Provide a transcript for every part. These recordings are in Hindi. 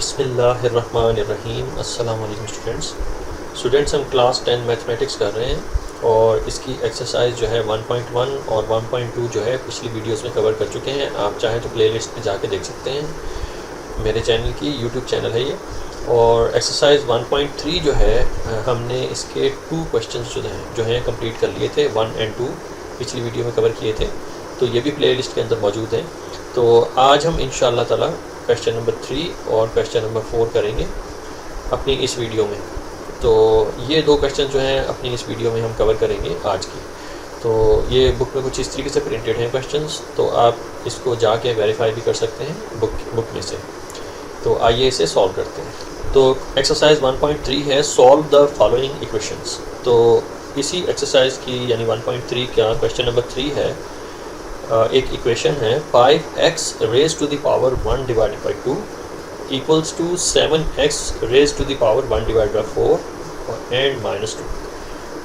बिस्मिल्लाहिर्रहमानिर्रहीम। अस्सलाम वालेकुम स्टूडेंट्स हम क्लास 10 मैथमेटिक्स कर रहे हैं और इसकी एक्सरसाइज जो है 1.1 और 1.2 जो है पिछली वीडियोस में कवर कर चुके हैं। आप चाहें तो प्लेलिस्ट में जाके देख सकते हैं। मेरे चैनल की यूट्यूब चैनल है ये। और एक्सरसाइज 1.3 जो है हमने इसके 2 क्वेश्चंस जो हैं कंप्लीट कर लिए थे। 1 और 2 पिछली वीडियो में कवर किए थे, तो ये भी प्लेलिस्ट के अंदर मौजूद हैं। तो आज हम इंशाअल्लाह ताला क्वेश्चन नंबर 3 और क्वेश्चन नंबर 4 करेंगे अपनी इस वीडियो में। तो ये 2 क्वेश्चन जो हैं अपनी इस वीडियो में हम कवर करेंगे आज की। तो ये बुक में कुछ इस तरीके से प्रिंटेड हैं क्वेश्चंस, तो आप इसको जाके वेरीफाई भी कर सकते हैं बुक में से। तो आइए इसे सॉल्व करते हैं। तो एक्सरसाइज 1.3 है सॉल्व द फॉलोइंग इक्वेशंस। तो इसी एक्सरसाइज की यानी 1.3 का क्वेश्चन नंबर 3 है। एक इक्वेशन है 5x raise to the power 1 divided by 2 equals to 7x raise to the power 1 divided by 4 and -2।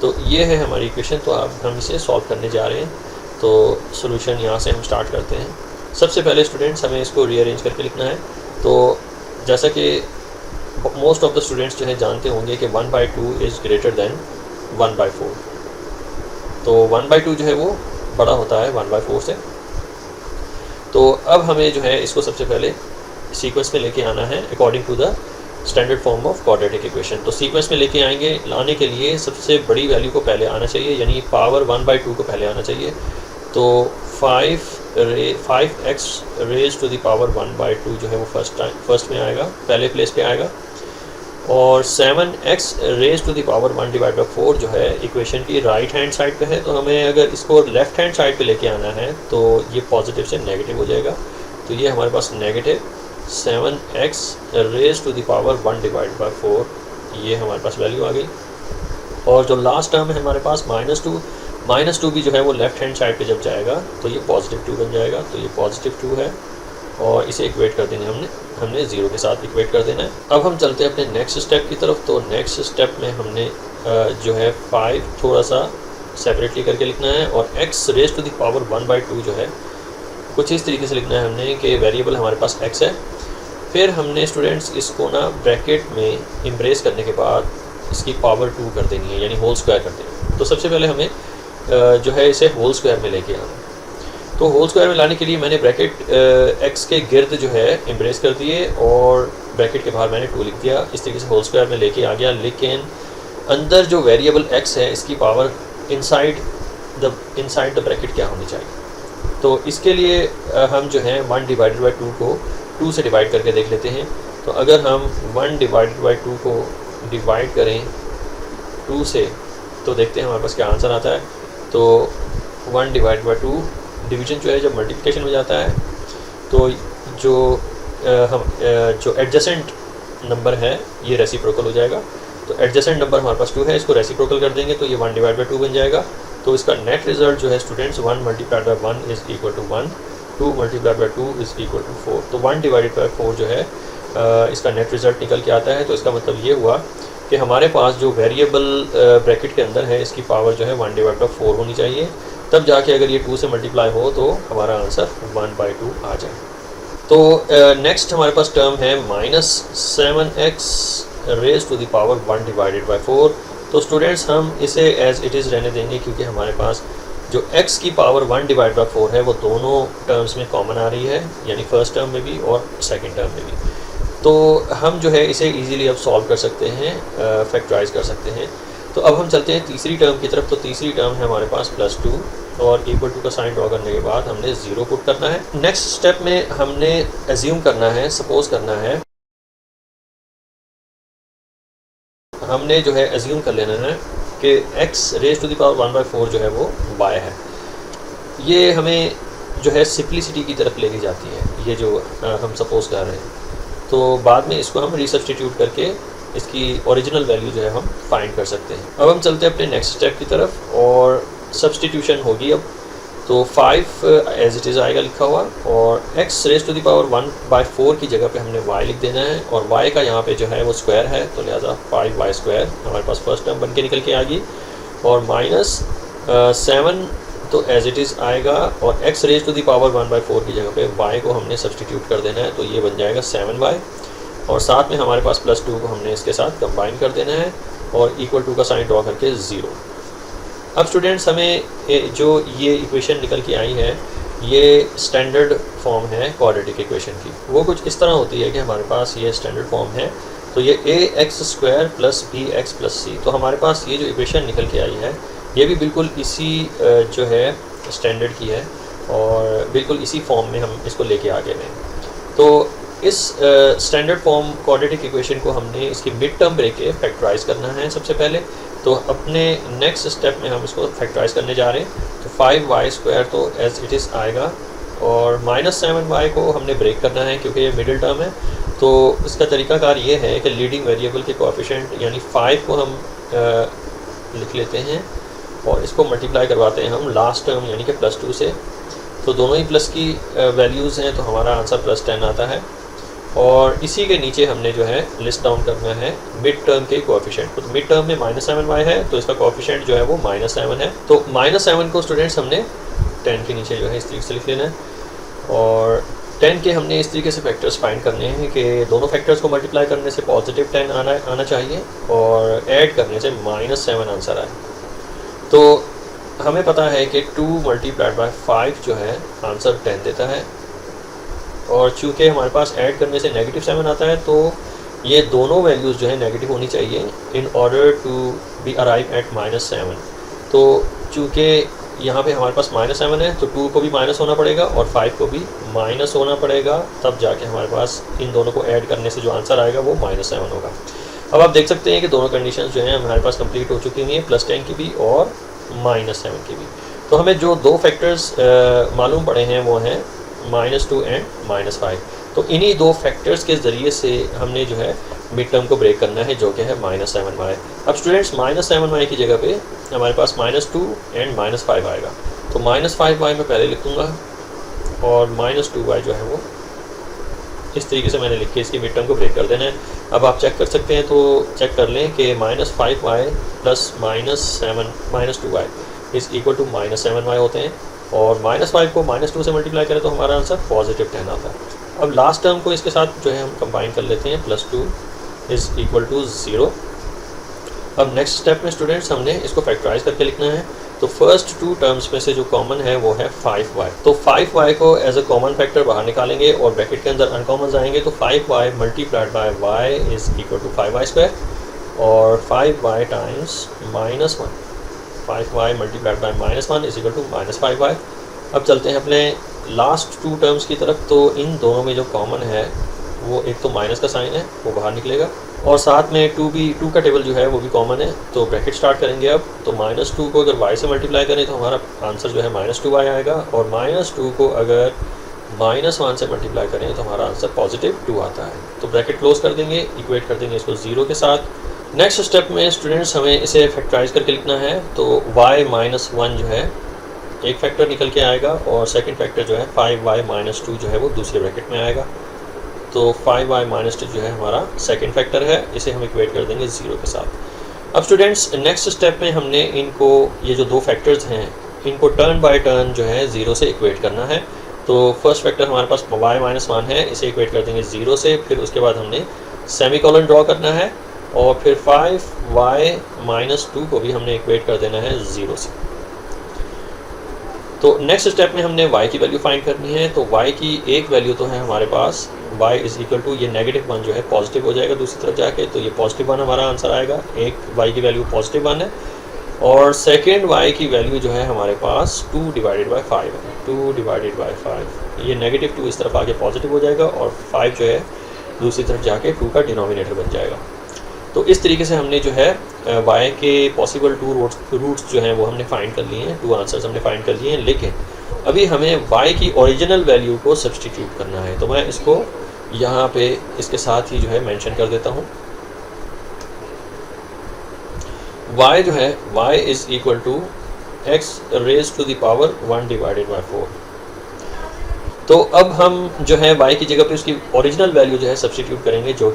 तो ये है हमारी इक्वेशन। तो अब हम इसे सॉल्व करने जा रहे हैं। तो सॉल्यूशन यहाँ से हम स्टार्ट करते हैं। सबसे पहले स्टूडेंट्स हमें इसको रीअरेंज करके लिखना है। तो जैसा कि मोस्ट ऑफ द स्टूडेंट्स जो है जानते होंगे कि 1/2 इज़ ग्रेटर दैन 1/4। तो 1/2 जो है वो बड़ा होता है 1/4 से। तो अब हमें जो है इसको सबसे पहले सीक्वेंस में लेके आना है according to the standard form of quadratic equation. तो सीक्वेंस में लेके आएंगे, लाने के लिए सबसे बड़ी वैल्यू को पहले आना चाहिए, यानी पावर 1/2 को पहले आना चाहिए। तो 5x raise to the power 1/2 जो है वो फर्स्ट में आएगा, पहले प्लेस पे आएगा। और 7x raise to the power 1 divide by 4 जो है इक्वेशन की राइट हैंड साइड पे है। तो हमें अगर इसको लेफ़्ट हैंड साइड पे लेके आना है तो ये पॉजिटिव से नेगेटिव हो जाएगा। तो ये हमारे पास negative 7x raise to the power 1 divide by 4, ये हमारे पास वैल्यू आ गई। और जो लास्ट टर्म है हमारे पास -2 भी जो है वो लेफ़्ट हैंड साइड पे जब जाएगा तो ये पॉजिटिव 2 बन जाएगा। तो ये पॉजिटिव 2 है और इसे इक्वेट कर देंगे हमने 0 के साथ इक्वेट कर देना है। अब हम चलते हैं अपने नेक्स्ट स्टेप की तरफ। तो नेक्स्ट स्टेप में हमने जो है 5 थोड़ा सा सेपरेटली करके लिखना है और x raise to the power 1/2 जो है कुछ इस तरीके से लिखना है हमने कि वेरिएबल हमारे पास x है। फिर हमने स्टूडेंट्स इसको ना ब्रैकेट में इम्ब्रेस करने के बाद इसकी पावर 2 कर देनी है, यानी होल स्क्वायर कर देनी है। तो सबसे पहले हमें जो है इसे होल स्क्वायर में लेके आना है। तो होल स्क्वायर में लाने के लिए मैंने ब्रैकेट x के गिर्द जो है इम्ब्रेस कर दिए और ब्रैकेट के बाहर मैंने 2 लिख दिया। इस तरीके से होल स्क्वायर में लेके आ गया। लेकिन अंदर जो वेरिएबल x है इसकी पावर इनसाइड द ब्रैकेट क्या होनी चाहिए। तो इसके लिए हम जो है 1 डिवाइडेड बाई 2 को 2 से डिवाइड करके देख लेते हैं। तो अगर हम 1 डिवाइडेड बाई 2 को डिवाइड करें 2 से तो देखते हैं हमारे पास क्या आंसर आता है। तो 1 डिवाइड बाई 2 डिवीजन जो है जब मल्टीप्लिकेशन में जाता है तो जो एडजेसेंट नंबर है ये रेसिप्रोकल हो जाएगा। तो एडजेसेंट नंबर हमारे पास 2 है, इसको रेसिप्रोकल कर देंगे तो ये 1 डिवाइड बाई 2 बन जाएगा। तो इसका नेट रिजल्ट जो है students 1 multiplied by 1 is equal to 1, 2 multiplied by 2 is equal to 4। तो 1 डिवाइडेड बाई 4 जो है इसका नेट रिजल्ट निकल के आता है। तो इसका मतलब ये हुआ कि हमारे पास जो वेरिएबल ब्रैकेट के अंदर है इसकी पावर जो है 1 डिवाइड बाई 4 होनी चाहिए। तब जाके अगर ये 2 से मल्टीप्लाई हो तो हमारा आंसर 1/2 आ जाए। तो नेक्स्ट हमारे पास टर्म है -7x raise to the power 1 divided by 4। तो स्टूडेंट्स हम इसे एज इट इज़ रहने देंगे क्योंकि हमारे पास जो x की पावर 1 डिवाइड बाई 4 है वो दोनों टर्म्स में कॉमन आ रही है, यानी फर्स्ट टर्म में भी और सेकेंड टर्म में भी। तो हम जो है इसे ईज़िली अब सॉल्व कर सकते हैं, फैक्टराइज कर सकते हैं। तो अब हम चलते हैं तीसरी टर्म की तरफ। तो तीसरी टर्म है हमारे पास +2 और इक्वल टू का साइन ड्रॉ करने के बाद हमने 0 पुट करना है। नेक्स्ट स्टेप में हमने एज्यूम करना है, सपोज करना है, हमने जो है एज्यूम कर लेना है कि x raise to the power 1/4 जो है वो y है। ये हमें जो है सिंप्लिसिटी की तरफ लेके जाती है, ये जो हम सपोज कर रहे हैं। तो बाद में इसको हम रीसब्स्टिट्यूट करके इसकी ओरिजिनल वैल्यू जो है हम फाइंड कर सकते हैं। अब हम चलते हैं अपने नेक्स्ट स्टेप की तरफ और सब्सटीट्यूशन होगी अब। तो 5 एज इट इज़ आएगा लिखा हुआ और x raise to the power 1/4 की जगह पे हमने y लिख देना है और y का यहाँ पे जो है वो स्क्वायर है, तो लिहाजा 5y² हमारे पास फर्स्ट टर्म बन के निकल के आ गई। और -7 तो एज इट इज़ आएगा और x raise to the power 1/4 की जगह पे y को हमने सब्सटीट्यूट कर देना है। तो ये बन जाएगा 7y और साथ में हमारे पास +2 को हमने इसके साथ कंबाइन कर देना है और इक्वल टू का साइन ड्रॉ करके 0। अब स्टूडेंट्स हमें जो ये इक्वेशन निकल के आई है ये स्टैंडर्ड फॉर्म है क्वाड्रेटिक इक्वेशन की। वो कुछ इस तरह होती है कि हमारे पास ये स्टैंडर्ड फॉर्म है, तो ये ax² + bx + c। तो हमारे पास ये जो इक्वेशन निकल के आई है ये भी बिल्कुल इसी जो है स्टैंडर्ड की है और बिल्कुल इसी फॉर्म में हम इसको लेके आ गए हैं। तो इस स्टैंडर्ड फॉर्म क्वाड्रेटिक इक्वेशन को हमने इसकी मिड टर्म लेके फैक्टराइज करना है सबसे पहले। तो अपने नेक्स्ट स्टेप में हम इसको फैक्टराइज करने जा रहे हैं। तो 5y² तो एज इट इज़ आएगा और -7y को हमने ब्रेक करना है क्योंकि ये मिडिल टर्म है। तो इसका तरीकाकार ये है कि लीडिंग वेरिएबल के कोएफिशिएंट यानी 5 को हम लिख लेते हैं और इसको मल्टीप्लाई करवाते हैं हम लास्ट टर्म यानी कि +2 से। तो दोनों ही प्लस की वैल्यूज़ हैं तो हमारा आंसर +10 आता है। और इसी के नीचे हमने जो है लिस्ट डाउन करना है मिड टर्म के कोएफिशिएंट को। तो मिड टर्म में -7y है तो इसका कोएफिशिएंट जो है वो -7 है। तो -7 को स्टूडेंट्स हमने 10 के नीचे जो है इस तरीके से लिख लेना है और 10 के हमने इस तरीके से फैक्टर्स फाइंड करने हैं कि दोनों फैक्टर्स को मल्टीप्लाई करने से +10 आना चाहिए और ऐड करने से -7 आंसर आए। तो हमें पता है कि 2 × 5 जो है आंसर 10 देता है और चूँकि हमारे पास ऐड करने से -7 आता है तो ये दोनों वैल्यूज़ जो है नेगेटिव होनी चाहिए in order to be arrive at -7। तो चूँकि यहाँ पे हमारे पास -7 है तो 2 को भी माइनस होना पड़ेगा और 5 को भी माइनस होना पड़ेगा, तब जाके हमारे पास इन दोनों को ऐड करने से जो आंसर आएगा वो -7 होगा। अब आप देख सकते हैं कि दोनों कंडीशंस जो हैं हमारे पास कंप्लीट हो चुकी हुई हैं, +10 की भी और -7 की भी। तो हमें जो दो फैक्टर्स मालूम पड़े हैं वो हैं -2 एंड -5। तो इन्हीं दो फैक्टर्स के ज़रिए से हमने जो है मिड टर्म को ब्रेक करना है जो कि है -7y। अब स्टूडेंट्स -7y की जगह पे हमारे पास -2 एंड -5 आएगा। तो -5y मैं पहले लिख दूँगा और -2y जो है वो इस तरीके से मैंने लिख के इसकी मिड टर्म को ब्रेक कर देना है। अब आप चेक कर सकते हैं तो चेक कर लें कि -5y + -2y is equal to -7y होते हैं और -5 को -2 से मल्टीप्लाई करें तो हमारा आंसर +10 आता है। अब लास्ट टर्म को इसके साथ जो है हम कंबाइन कर लेते हैं, +2 इज़ इक्वल टू 0। अब नेक्स्ट स्टेप में स्टूडेंट्स हमने इसको फैक्टराइज करके लिखना है। तो फर्स्ट 2 टर्म्स में से जो कॉमन है वो है 5y। तो 5y को एज अ कॉमन फैक्टर बाहर निकालेंगे और ब्रैकेट के अंदर अनकॉमन आएंगे। तो 5y × y is equal to 5y² और 5y times -1, 5y × -1 is equal to -5y। अब चलते हैं अपने लास्ट 2 टर्म्स की तरफ। तो इन दोनों में जो कॉमन है वो एक तो माइनस का साइन है वो बाहर निकलेगा और साथ में 2 का टेबल जो है वो भी कॉमन है। तो ब्रैकेट स्टार्ट करेंगे अब। तो -2 को अगर y से मल्टीप्लाई करें तो हमारा आंसर जो है -2y आएगा और -2 को अगर -1 से मल्टीप्लाई करें तो हमारा आंसर +2 आता है। तो ब्रैकेट क्लोज कर देंगे, इक्वेट कर देंगे इसको 0 के साथ। नेक्स्ट स्टेप में स्टूडेंट्स हमें इसे फैक्टराइज करके लिखना है। तो y -1 जो है एक फैक्टर निकल के आएगा और सेकंड फैक्टर जो है 5y - 2 जो है वो दूसरे ब्रैकेट में आएगा। तो 5y - 2 जो है हमारा सेकंड फैक्टर है, इसे हम इक्वेट कर देंगे 0 के साथ। अब स्टूडेंट्स नेक्स्ट स्टेप में हमने इनको ये जो दो फैक्टर्स हैं इनको टर्न बाय टर्न जो है 0 से इक्वेट करना है। तो फर्स्ट फैक्टर हमारे पास y -1 है, इसे इक्वेट कर देंगे 0 से। फिर उसके बाद हमने सेमीकोलन ड्रॉ करना है और फिर 5y - 2 को भी हमने इक्वेट कर देना है 0 से। तो नेक्स्ट स्टेप में हमने y की वैल्यू फाइंड करनी है। तो y की एक वैल्यू तो है हमारे पास y इज़ इक्वल टू ये -1 जो है पॉजिटिव हो जाएगा दूसरी तरफ जाके। तो ये +1 हमारा आंसर आएगा। एक y की वैल्यू +1 है और सेकेंड y की वैल्यू जो है हमारे पास 2/5 है। 2/5 ये -2 इस तरफ आके पॉजिटिव हो जाएगा और 5 जो है दूसरी तरफ जाके 2 का डिनोमिनेटर बन जाएगा। तो इस तरीके से हमने जो है y के पॉसिबल 2 रूट्स जो हैं वो हमने फाइंड कर लिए हैं, 2 आंसर्स हमने फाइंड कर लिए हैं। लेकिन अभी हमें y की ओरिजिनल वैल्यू को सब्सटीट्यूट करना है। तो मैं इसको यहाँ पे इसके साथ ही जो है मेंशन कर देता हूँ। y जो है y is equal to x raise to the power 1/4। तो अब हम जो है y की जगह पे उसकी ओरिजिनल वैल्यू जो है सब्सटीट्यूट करेंगे जो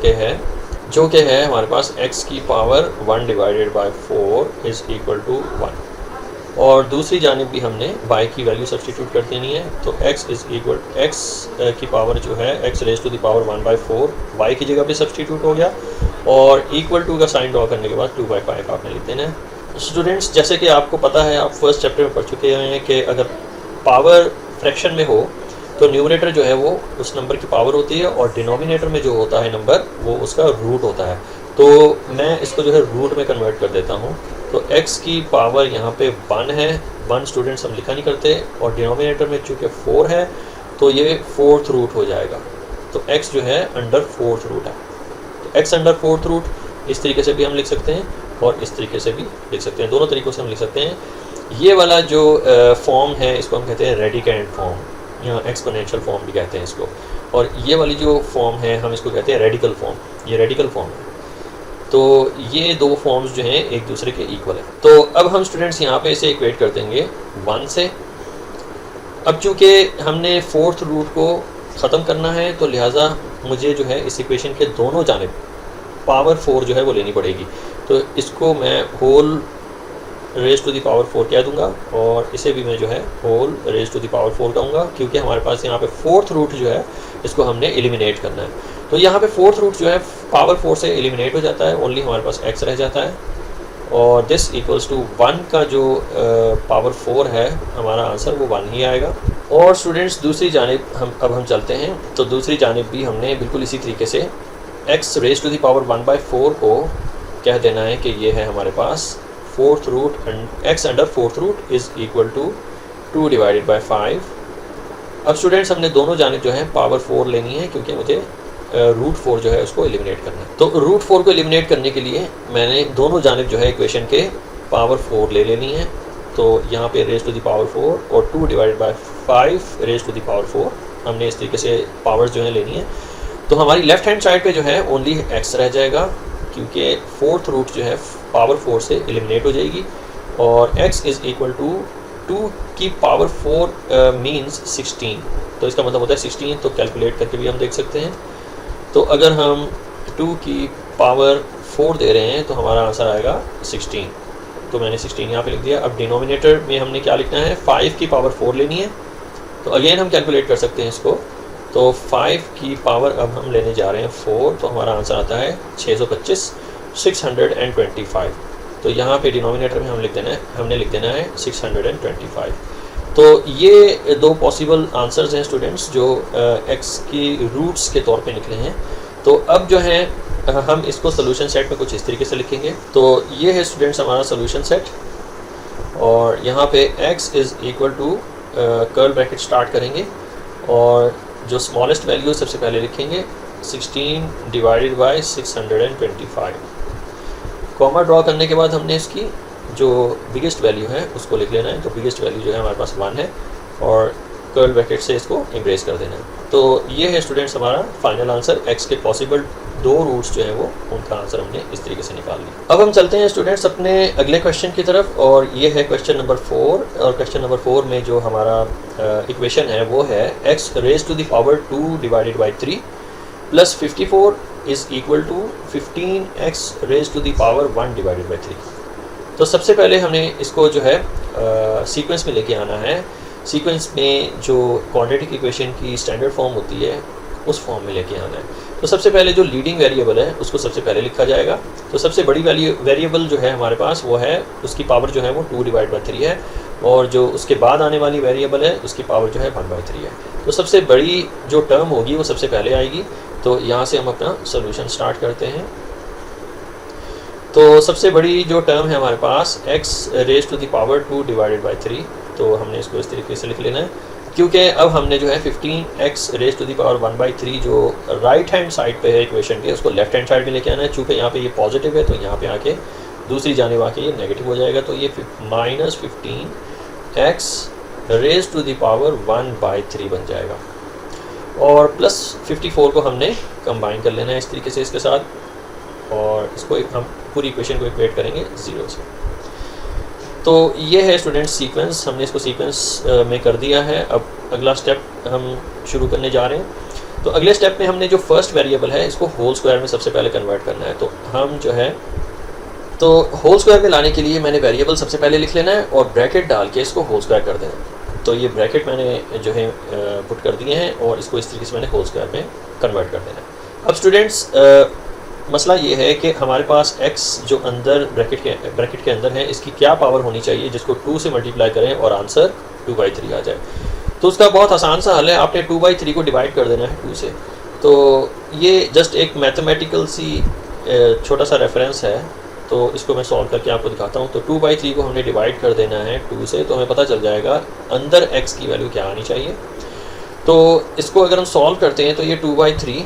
कि है हमारे पास x की पावर 1/4 इज़ इक्वल टू 1। और दूसरी जानिब भी हमने y की वैल्यू सब्सटीट्यूट कर देनी है। तो x इज़ इक्वल x की पावर जो है x raise to the power 1/4 y की जगह पे सब्सटीट्यूट हो गया, और इक्वल टू का साइन ड्रॉ करने के बाद 2/5 आपने लिख देना है। स्टूडेंट्स, जैसे कि आपको पता है, आप फर्स्ट चैप्टर में पढ़ चुके हैं कि अगर पावर फ्रैक्शन में हो तो न्यूमरेटर जो है वो उस नंबर की पावर होती है, और डिनोमिनेटर में जो होता है नंबर वो उसका रूट होता है। तो मैं इसको जो है रूट में कन्वर्ट कर देता हूँ। तो x की पावर यहाँ पे 1 है, 1 स्टूडेंट्स हम लिखा नहीं करते, और डिनोमिनेटर में चूँकि 4 है तो ये 4th रूट हो जाएगा। तो x जो है अंडर 4th रूट है। तो x अंडर 4th रूट इस तरीके से भी हम लिख सकते हैं और इस तरीके से भी लिख सकते हैं, दोनों तरीक़ों से हम लिख सकते हैं। ये वाला जो फॉर्म है इसको हम कहते हैं रेडिकेंड फॉर्म, या एक्सपोनेंशियल फॉर्म भी कहते हैं इसको, और ये वाली जो फॉर्म है हम इसको कहते हैं रेडिकल फॉर्म। ये रेडिकल फॉर्म है। तो ये दो फॉर्म्स जो हैं एक दूसरे के इक्वल है। तो अब हम स्टूडेंट्स यहाँ पे इसे इक्वेट कर देंगे 1 से। अब चूँकि हमने 4th रूट को ख़त्म करना है तो लिहाजा मुझे जो है इस इक्वेशन के दोनों जानिब पावर 4 जो है वो लेनी पड़ेगी। तो इसको मैं whole raise to the power 4 कह दूंगा, और इसे भी मैं जो है whole raise to the power 4 कहूँगा, क्योंकि हमारे पास यहाँ पे 4th रूट जो है इसको हमने एलिमिनेट करना है। तो यहाँ पे 4th रूट जो है पावर 4 से एलिमिनेट हो जाता है, ओनली हमारे पास x रह जाता है, और दिस इक्वल्स टू 1 का जो पावर 4 है हमारा आंसर वो 1 ही आएगा। और स्टूडेंट्स दूसरी जानिब हम चलते हैं। तो दूसरी जानिब भी हमने बिल्कुल इसी तरीके से x raise to the power 1/4 को कह देना है कि ये है हमारे पास 4th root, x under 4th root is equal to 2/5। अब स्टूडेंट्स हमने दोनों जानिब जो है पावर 4 लेनी है, क्योंकि मुझे रूट 4 जो है उसको एलिमिनेट करना है। तो रूट 4 को एलिमिनेट करने के लिए मैंने दोनों जानिब जो है इक्वेशन के पावर 4 ले लेनी है। तो यहाँ पे रेज़ टू द पावर 4 और 2/5 रेज़ टू द पावर 4 हमने इस तरीके से पावर्स जो है लेनी है। तो हमारी लेफ़्ट हैंड साइड पे जो है ओनली x रह जाएगा, क्योंकि 4th रूट जो है पावर 4 से एलिमिनेट हो जाएगी, और x इज़ इक्वल टू 2 की पावर 4 मीन्स 16। तो इसका मतलब होता है 16। तो कैलकुलेट करके भी हम देख सकते हैं। तो अगर हम 2 की पावर 4 दे रहे हैं तो हमारा आंसर आएगा 16। तो मैंने 16 यहाँ पे लिख दिया। अब डिनोमिनेटर में हमने क्या लिखना है, 5 की पावर 4 लेनी है। तो अगेन हम कैलकुलेट कर सकते हैं इसको। तो 5 की पावर अब हम लेने जा रहे हैं 4, तो हमारा आंसर आता है 625, 625। तो यहाँ पे डिनोमिनेटर में हमने लिख देना है 625। तो ये दो पॉसिबल आंसर्स हैं स्टूडेंट्स जो x की रूट्स के तौर पे निकले हैं। तो अब जो है हम इसको सोल्यूशन सेट में कुछ इस तरीके से लिखेंगे। तो ये है स्टूडेंट्स हमारा सोल्यूशन सेट, और यहाँ पे x is equal to curl bracket start करेंगे, और जो स्मॉलेस्ट वैल्यू सबसे पहले लिखेंगे 16/625। कॉमा ड्रॉ करने के बाद हमने इसकी जो बिगेस्ट वैल्यू है उसको लिख लेना है। तो बिगेस्ट वैल्यू जो है हमारे पास 1 है, और कर्ल ब्रैकेट से इसको इम्प्रेस कर देना है। तो ये है स्टूडेंट्स हमारा फाइनल आंसर। x के पॉसिबल 2 रूट्स जो है वो उनका आंसर हमने इस तरीके से निकाल लिया। अब हम चलते हैं स्टूडेंट्स अपने अगले क्वेश्चन की तरफ, और ये है क्वेश्चन नंबर 4। और क्वेश्चन नंबर 4 में जो हमारा इक्वेशन है वो है x raise to the power 2/3 plus 54 is equal to 15x raise to the power 1/3। तो सबसे पहले हमें इसको जो है सीक्वेंस में लेके आना है। सीक्वेंस में जो क्वाड्रेटिक इक्वेशन की स्टैंडर्ड फॉर्म होती है उस फॉर्म में लेके आना है। तो सबसे पहले जो लीडिंग वेरिएबल है उसको सबसे पहले लिखा जाएगा। तो सबसे बड़ी वेरिएबल जो है हमारे पास वो है, उसकी पावर जो है वो 2/3 है, और जो उसके बाद आने वाली वेरिएबल है उसकी पावर जो है 1/3 है। तो सबसे बड़ी जो टर्म होगी वो सबसे पहले आएगी। तो यहाँ से हम अपना सोल्यूशन स्टार्ट करते हैं। तो सबसे बड़ी जो टर्म है हमारे पास x raise to the power 2/3। तो हमने इसको इस तरीके से लिख लेना है, क्योंकि अब हमने जो है 15x raise to the power 1/3 जो राइट हैंड साइड पे है इक्वेशन के, उसको लेफ्ट हैंड साइड में लेके आना है। चूँकि यहाँ पे ये पॉजिटिव है तो यहाँ पे आके दूसरी जानिब आके ये नेगेटिव हो जाएगा। तो ये -15x raise to the power 1/3 बन जाएगा, और प्लस 54 को हमने कंबाइन कर लेना है इस तरीके से इसके साथ, और इसको हम पूरी इक्वेशन को इक्वेट करेंगे 0 से। तो ये है स्टूडेंट्स सीक्वेंस, हमने इसको सीक्वेंस में कर दिया है। अब अगला स्टेप हम शुरू करने जा रहे हैं। तो अगले स्टेप में हमने जो फर्स्ट वेरिएबल है इसको होल स्क्वायर में सबसे पहले कन्वर्ट करना है। तो हम जो है तो होल स्क्वायर में लाने के लिए मैंने वेरिएबल सबसे पहले लिख लेना है और ब्रैकेट डाल के इसको होल स्क्वायर कर देना है। तो ये ब्रैकेट मैंने जो है पुट कर दिए हैं और इसको इस तरीके से मैंने होल स्क्वायर में कन्वर्ट कर देना है। अब स्टूडेंट्स मसला ये है कि हमारे पास x जो अंदर ब्रैकेट के अंदर है इसकी क्या पावर होनी चाहिए जिसको 2 से मल्टीप्लाई करें और आंसर 2/3 आ जाए। तो उसका बहुत आसान सा हल है, आपने 2/3 को डिवाइड कर देना है 2 से। तो ये जस्ट एक मैथमेटिकल सी छोटा सा रेफरेंस है, तो इसको मैं सॉल्व करके आपको दिखाता हूँ। तो 2/3 को हमने डिवाइड कर देना है 2 से, तो हमें पता चल जाएगा अंदर x की वैल्यू क्या आनी चाहिए। तो इसको अगर हम सॉल्व करते हैं तो ये 2/3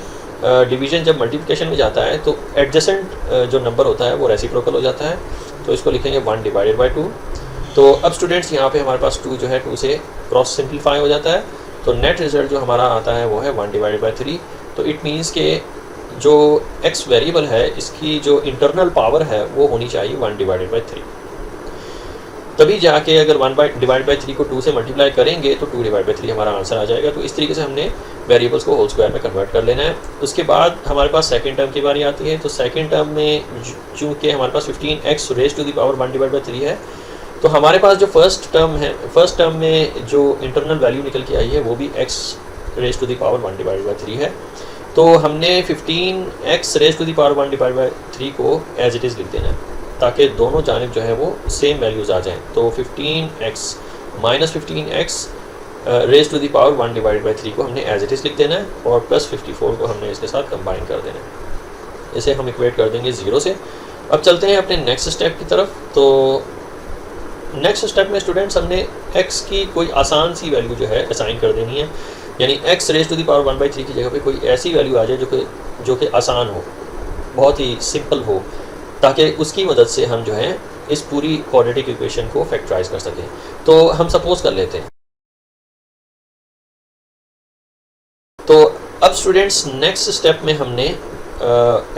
डिवीज़न जब मल्टीप्लिकेशन में जाता है तो एडजेसेंट जो नंबर होता है वो रेसिप्रोकल हो जाता है, तो इसको लिखेंगे 1/2। तो अब स्टूडेंट्स यहाँ पे हमारे पास 2 जो है 2 से क्रॉस सिंप्लीफाई हो जाता है, तो नेट रिज़ल्ट जो हमारा आता है वो है 1/3। तो इट मीन्स के जो x वेरिएबल है इसकी जो इंटरनल पावर है वो होनी चाहिए 1/3, तभी जाके अगर 1/3 को 2 से मल्टीप्लाई करेंगे तो 2/3 हमारा आंसर आ जाएगा। तो इस तरीके से हमने वेरिएबल्स को होल स्क्वायर में कन्वर्ट कर लेना है। उसके बाद हमारे पास सेकंड टर्म की बारी आती है। तो सेकंड टर्म में चूँकि हमारे पास 15x raise to the power 1/3 है, तो हमारे पास जो फर्स्ट टर्म में जो इंटरनल वैल्यू निकल के आई है वो भी x raise to the power 1/3 है। तो हमने 15x raise to the power 1/3 को एज इट इज़ लिख देना है ताकि दोनों जानिब जो है वो सेम वैल्यूज़ आ जाएं। तो 15x minus 15x raise to the power 1/3 को हमने एज इट इज़ लिख देना है और प्लस 54 को हमने इसके साथ कंबाइन कर देना है। इसे हम इक्वेट कर देंगे 0 से। अब चलते हैं अपने नेक्स्ट स्टेप की तरफ। तो नेक्स्ट स्टेप में स्टूडेंट्स हमने x की कोई आसान सी वैल्यू जो है असाइन कर देनी है, यानी x raise to the power 1/3 की जगह पे कोई ऐसी वैल्यू आ जाए जो कि आसान हो, बहुत ही सिंपल हो, ताकि उसकी मदद से हम जो है इस पूरी क्वाड्रेटिक इक्वेशन को फैक्टराइज कर सकें। तो हम सपोज कर लेते हैं। तो अब स्टूडेंट्स नेक्स्ट स्टेप में हमने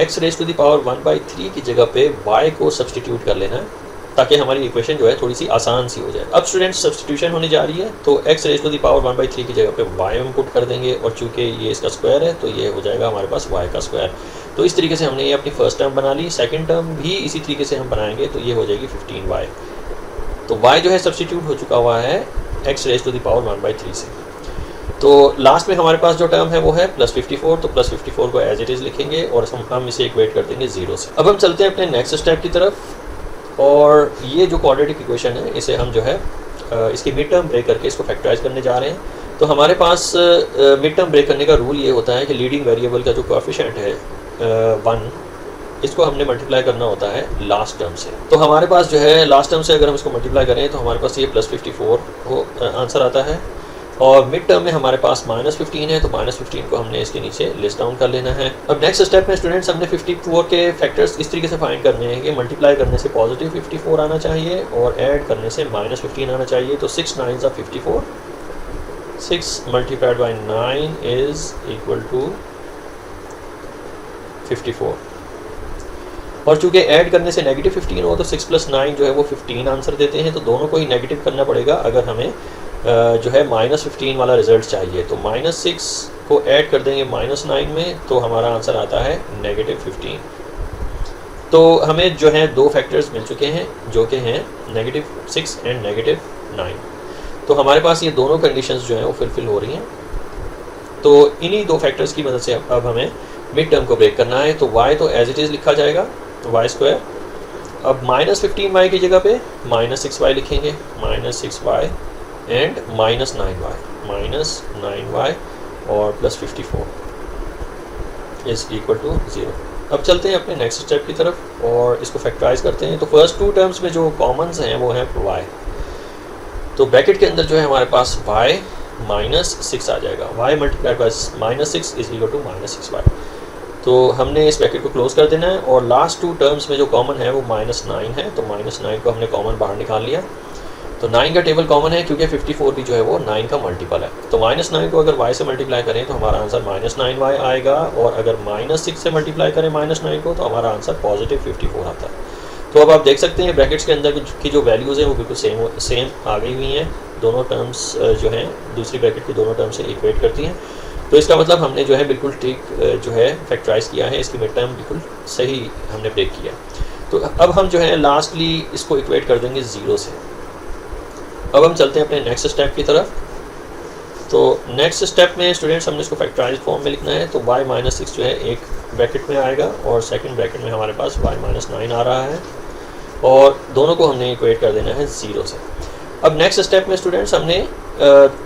x raise to the power 1/3 की जगह पे y को सब्सटीट्यूट कर लेना है ताकि हमारी इक्वेशन जो है थोड़ी सी आसान सी हो जाए। अब स्टूडेंट्स सब्सटीट्यूशन होने जा रही है, तो x raise to the power 1/3 की जगह पे y हम पुट कर देंगे और चूंकि ये इसका स्क्वायर है तो ये हो जाएगा हमारे पास y का स्क्वायर। तो इस तरीके से हमने ये अपनी फर्स्ट टर्म बना ली। सेकंड टर्म भी इसी तरीके से हम बनाएंगे तो ये हो जाएगी 15y। तो y जो है सब्सटीट्यूट हो चुका हुआ है x raise to the power 1/3 से। तो लास्ट में हमारे पास जो टर्म है वो है प्लस 54, तो प्लस 54 को एज इट इज़ लिखेंगे और हम इसे इक्वेट कर देंगे 0 से। अब हम चलते हैं अपने नेक्स्ट स्टेप की तरफ, और ये जो क्वाड्रेटिक इक्वेशन है इसे हम जो है इसकी मिड टर्म ब्रेक करके इसको फैक्टराइज करने जा रहे हैं। तो हमारे पास मिड टर्म ब्रेक करने का रूल ये होता है कि लीडिंग वेरिएबल का जो कोएफिशिएंट है 1, इसको हमने मल्टीप्लाई करना होता है लास्ट टर्म से। तो हमारे पास जो है लास्ट टर्म से अगर हम इसको मल्टीप्लाई करें तो हमारे पास ये प्लस 54 को आंसर आता है, और मिड टर्म में हमारे पास -15 है, तो -15 को हमने इसके नीचे लिस्ट डाउन कर लेना है। अब नेक्स्ट स्टेप में स्टूडेंट्स हमने 54 के फैक्टर्स इस तरीके से फाइंड करने हैं कि मल्टीप्लाई करने से पॉजिटिव 54 आना चाहिए और ऐड करने से -15 आना चाहिए। तो 6 9s are 54, 6 multiplied by 9 is equal to 54। और चूँकि ऐड करने से -15 हो तो 6 + 9 जो है वो 15 आंसर देते हैं, तो दोनों को ही नेगेटिव करना पड़ेगा अगर हमें जो है -15 वाला रिज़ल्ट चाहिए। तो -6 को ऐड कर देंगे -9 में, तो हमारा आंसर आता है -15। तो हमें जो है 2 फैक्टर्स मिल चुके हैं जो कि हैं -6 एंड -9। तो हमारे पास ये दोनों कंडीशंस जो हैं वो फुलफिल हो रही हैं। तो इन्हीं 2 फैक्टर्स की मदद से अब हमें मिड टर्म को ब्रेक करना है। तो y तो एज इट इज़ लिखा जाएगा y²। अब -15y की जगह पे -6y लिखेंगे, -6y एंड -9y और प्लस 54 इज़ इक्वल टू 0। अब चलते हैं अपने नेक्स्ट स्टेप की तरफ और इसको फैक्टराइज करते हैं। तो फर्स्ट 2 टर्म्स में जो कॉमन्स हैं वो हैं y। तो ब्रैकेट के अंदर जो है हमारे पास y -6 आ जाएगा, y multiplied by -6 is equal to -6y। तो हमने इस ब्रैकेट को क्लोज कर देना है और लास्ट 2 टर्म्स में जो कॉमन है वो -9 है, तो -9 को हमने कॉमन बाहर निकाल लिया। तो 9 का टेबल कॉमन है क्योंकि 54 भी जो है वो 9 का मल्टीपल है। तो -9 को अगर y से मल्टीप्लाई करें तो हमारा आंसर -9y आएगा, और अगर -6 से मल्टीप्लाई करें -9 को तो हमारा आंसर पॉजिटिव 54 आता है। तो अब आप देख सकते हैं ब्रैकेट्स के अंदर की जो वैल्यूज़ हैं वो बिल्कुल सेम आ गई हुई हैं। दोनों टर्म्स जो हैं दूसरी ब्रैकेट की दोनों टर्म से इक्वेट करती हैं। तो इसका मतलब हमने जो है बिल्कुल ठीक जो है फैक्टराइज किया है, इसकी मिड टर्म बिल्कुल सही हमने ब्रेक किया। तो अब हम जो है लास्टली इसको इक्वेट कर देंगे 0 से। अब हम चलते हैं अपने नेक्स्ट स्टेप की तरफ। तो नेक्स्ट स्टेप में स्टूडेंट्स हमने इसको फैक्टराइज फॉर्म में लिखना है। तो y-6 जो है एक ब्रैकेट में आएगा और सेकंड ब्रैकेट में हमारे पास y-9 आ रहा है और दोनों को हमने इक्वेट कर देना है 0 से। अब नेक्स्ट स्टेप में स्टूडेंट्स हमने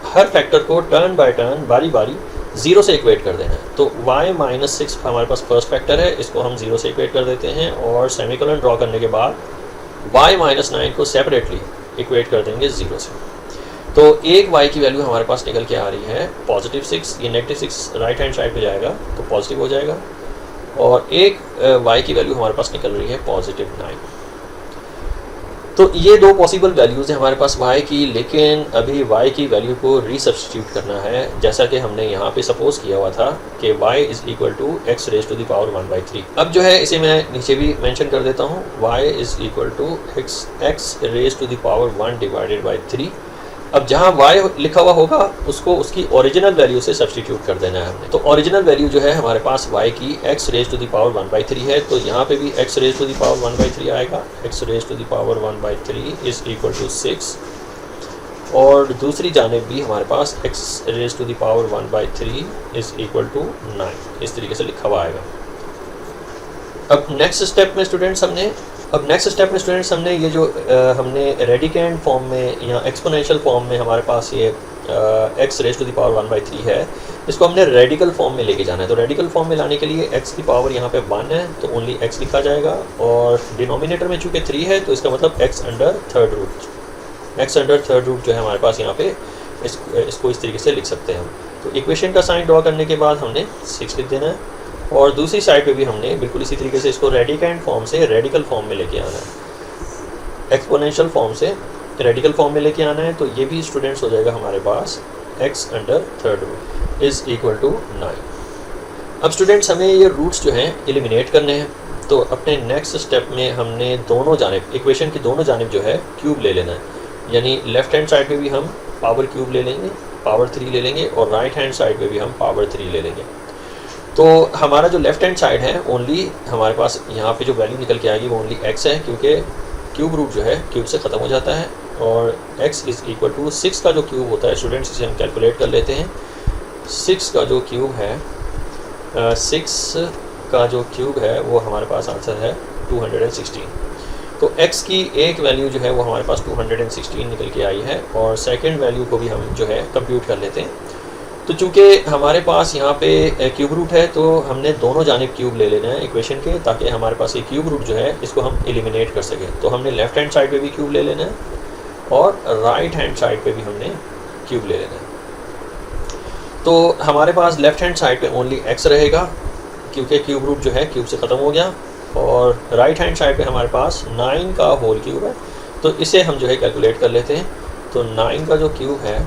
हर फैक्टर को टर्न बाय टर्न बारी बारी 0 से इक्वेट कर देना है। तो y-6 हमारे पास फर्स्ट फैक्टर है, इसको हम 0 से इक्वेट कर देते हैं और सेमीकोलन ड्रॉ करने के बाद y-9 को सेपरेटली इक्वेट कर देंगे 0 से। तो एक y की वैल्यू हमारे पास निकल के आ रही है +6, ये -6 राइट हैंड साइड पे जाएगा तो पॉजिटिव हो जाएगा और एक y की वैल्यू हमारे पास निकल रही है +9। तो ये दो पॉसिबल वैल्यूज़ हैं हमारे पास y की, लेकिन अभी y की वैल्यू को रीसब्स्टिट्यूट करना है जैसा कि हमने यहाँ पे सपोज किया हुआ था कि y = x⁻⁴। अब जो है इसे मैं नीचे भी मेंशन कर देता हूँ, y = x⁻⁴। अब जहाँ y लिखा हुआ होगा उसको उसकी ओरिजिनल वैल्यू से सब्स्टिट्यूट कर देना है हमने। तो ओरिजिनल वैल्यू जो है हमारे पास y की x⁻⁴ है, तो यहाँ पे भी x⁻⁴ आएगा। x⁻⁴ = 6 और दूसरी जानिब भी हमारे पास x⁻⁴ = 9 इस तरीके से लिखा हुआ आएगा। अब नेक्स्ट स्टेप में स्टूडेंट्स हमने ये जो हमने रेडिकेंड फॉर्म में या एक्सपोनेंशियल फॉर्म में हमारे पास ये x⁻⁴ है, इसको हमने रेडिकल फॉर्म में लेके जाना है। तो रेडिकल फॉर्म में लाने के लिए x की पावर यहाँ पे 1 है तो ओनली x लिखा जाएगा और डिनोमिनेटर में चूँकि 3 है तो इसका मतलब x⁻³ जो है हमारे पास यहाँ पे इसको इस तरीके से लिख सकते हैं हम। तो इक्वेशन का साइन ड्रॉ करने के बाद हमने 6 लिख देना है और दूसरी साइड पे भी हमने बिल्कुल इसी तरीके से इसको रेडिकेंड फॉर्म से रेडिकल फॉर्म में लेके आना है, एक्सपोनेंशियल फॉर्म से रेडिकल फॉर्म में लेके आना है। तो ये भी स्टूडेंट्स हो जाएगा हमारे पास x⁻³ = 9। अब स्टूडेंट्स हमें ये रूट्स जो हैं एलिमिनेट करने हैं। तो अपने नेक्स्ट स्टेप में हमने दोनों जानिब इक्वेशन की दोनों जानिब जो है क्यूब ले लेना है, यानी लेफ्ट हैंड साइड पे भी हम पावर क्यूब ले लेंगे, पावर 3 ले लेंगे और राइट हैंड साइड पे भी हम पावर 3 ले लेंगे। तो हमारा जो लेफ्ट हैंड साइड है ओनली हमारे पास यहाँ पे जो वैल्यू निकल के आएगी वो ओनली x है, क्योंकि क्यूब रूट जो है क्यूब से ख़त्म हो जाता है और x = 6 का जो क्यूब होता है स्टूडेंट्स इसे हम कैलकुलेट कर लेते हैं। 6 का जो क्यूब है 6 का जो क्यूब है वो हमारे पास आंसर है 216। तो x की एक वैल्यू जो है वो हमारे पास 216 निकल के आई है और सेकंड वैल्यू को भी हम जो है कंप्यूट कर लेते हैं। तो चूँकि हमारे पास यहाँ पे क्यूब रूट है तो हमने दोनों जानिब क्यूब ले लेना है इक्वेशन के, ताकि हमारे पास ये क्यूब रूट जो है इसको हम एलिमिनेट कर सकें। तो हमने लेफ़्ट हैंड साइड पे भी क्यूब ले लेना है और राइट हैंड साइड पे भी हमने क्यूब ले लेना है। तो हमारे पास लेफ़्ट हैंड साइड पे ओनली x रहेगा क्योंकि क्यूब रूट जो है क्यूब से ख़त्म हो गया और राइट हैंड साइड पे हमारे पास 9 का होल क्यूब है, तो इसे हम जो है कैलकुलेट कर लेते हैं। तो 9 का जो क्यूब है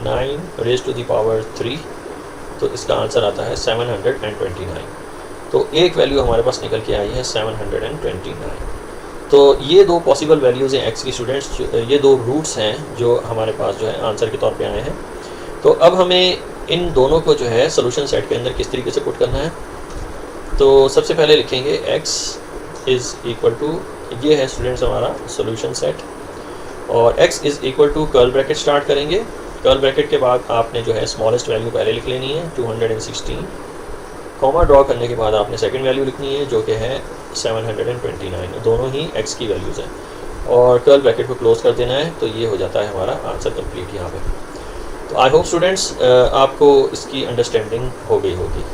9⁻³ तो इसका आंसर आता है 729। तो एक वैल्यू हमारे पास निकल के आई है 729। तो ये दो पॉसिबल वैल्यूज़ हैं x की स्टूडेंट्स, ये दो रूट्स हैं जो हमारे पास जो है आंसर के तौर पे आए हैं। तो अब हमें इन दोनों को जो है सोल्यूशन सेट के अंदर किस तरीके से पुट करना है। तो सबसे पहले लिखेंगे x = ये है स्टूडेंट्स हमारा सोल्यूशन सेट और x = कर्ल ब्रैकेट स्टार्ट करेंगे। कर्ल ब्रैकेट के बाद आपने जो है स्मॉलेस्ट वैल्यू पहले लिख लेनी है 216, कॉमा ड्रॉ करने के बाद आपने सेकंड वैल्यू लिखनी है जो कि है 729। दोनों ही x की वैल्यूज़ हैं और कर्ल ब्रैकेट को क्लोज कर देना है। तो ये हो जाता है हमारा आंसर कंप्लीट यहाँ पे। तो आई होप स्टूडेंट्स आपको इसकी अंडरस्टैंडिंग हो गई होगी।